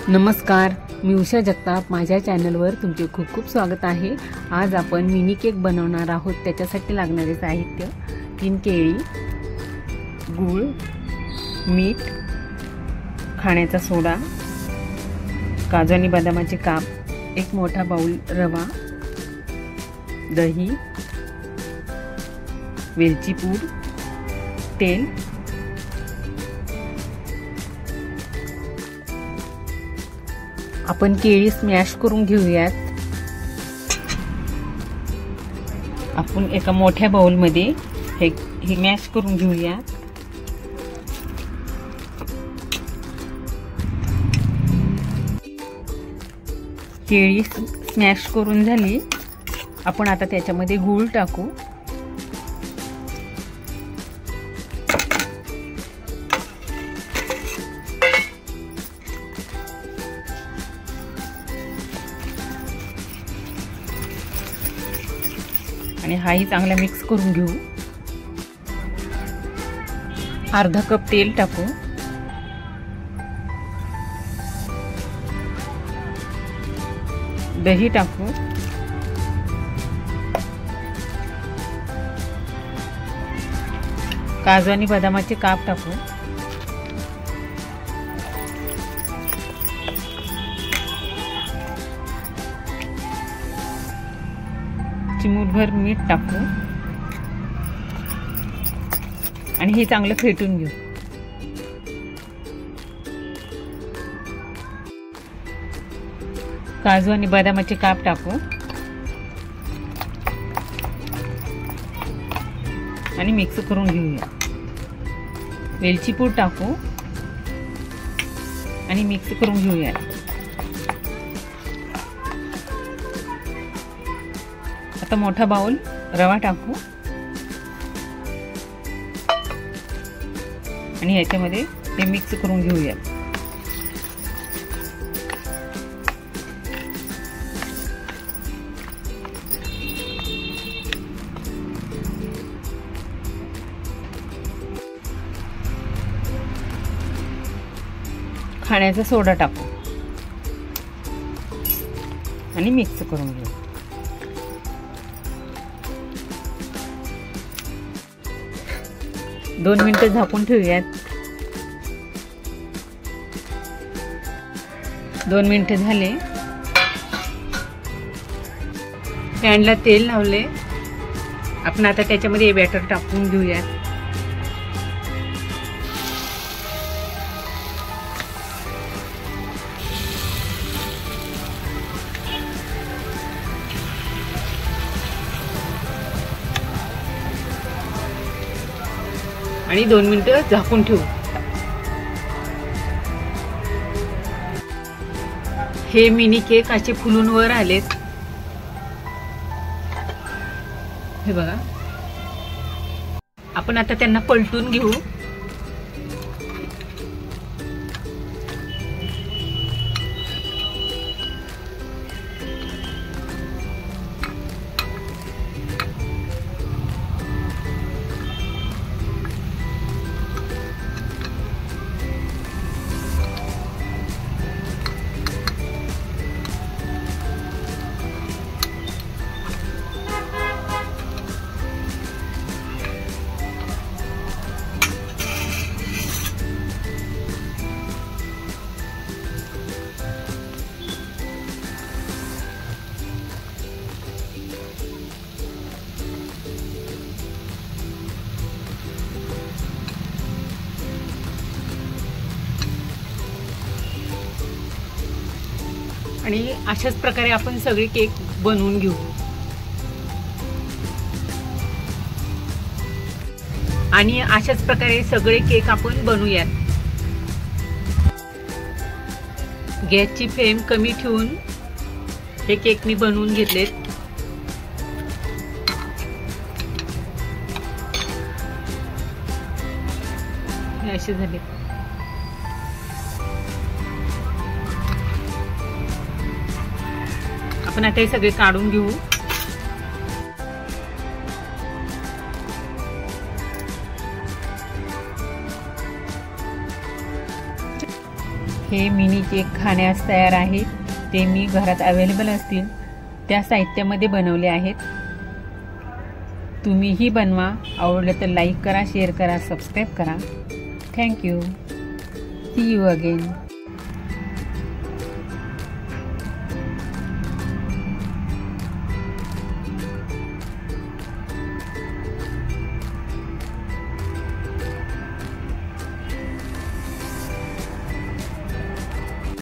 नमस्कार, मी उषा जगताप. माझ्या चॅनलवर तुमचे खूप खूप स्वागत आहे. आज आपण मिनी केक बनवणार आहोत. त्याच्यासाठी लागणारे साहित्य: 3 केळी, गूळ, मीठ, खाण्याचा सोडा, काजू आणि बदामाचे काप, 1 मोठा बाउल रवा, दही, वेलची पूड, तेल. आपण केळी स्मॅश करून घेऊयात. आपण एका मोठ्या बाउल मध्ये हे मॅश करून घेऊयात. केळी स्मॅश करून झाली. आपण आता त्याच्यामध्ये गूळ टाकू. आणि हाही चांगला मिक्स करून घेऊ. अर्धा कप तेल टाकू. दही टाकू. काजू आणि बदामाचे काप टाकू. चिमूटभर मीठ टाकू आणि हे चांगलं फेटून घेऊ. काजू आणि बदामाचे काप टाकू आणि मिक्स करून घेऊया. वेलची पूड टाकू आणि मिक्स करून घेऊया. आता मोठा बाउल रवा टाकू आणि याच्यामध्ये ते मिक्स करून घेऊया. खाण्याचा सोडा टाकू आणि मिक्स करून घेऊ. दोन मिनिटं झाकून ठेवूयात. 2 मिनिटं झाले. पॅनला तेल लावले. आपण आता त्याच्यामध्ये हे बॅटर टाकून घेऊयात. आणि 2 मिनिटं झाकून ठेवू. हे मिनी केक असे फुलून वर आलेत. हे बघा. आपण आता त्यांना पलटून घेऊ. आणि अशाच प्रकारे आपण सगळे केक बनवून घेऊ. आणि अशाच प्रकारे सगळे केक आपण बनवूयात. गॅसची फ्लेम कमी ठेवून हे केक मी बनवून घेतलेत. हे असे झाले. आपण आता हे सगळे काढून घेऊ. हे मिनी केक खाण्यास तयार आहेत. ते मी घरात अवेलेबल असतील त्या साहित्यामध्ये बनवले आहेत. तुम्हीही बनवा. आवडलं तर लाईक करा, शेअर करा, सबस्क्राईब करा. थँक्यू. See you again.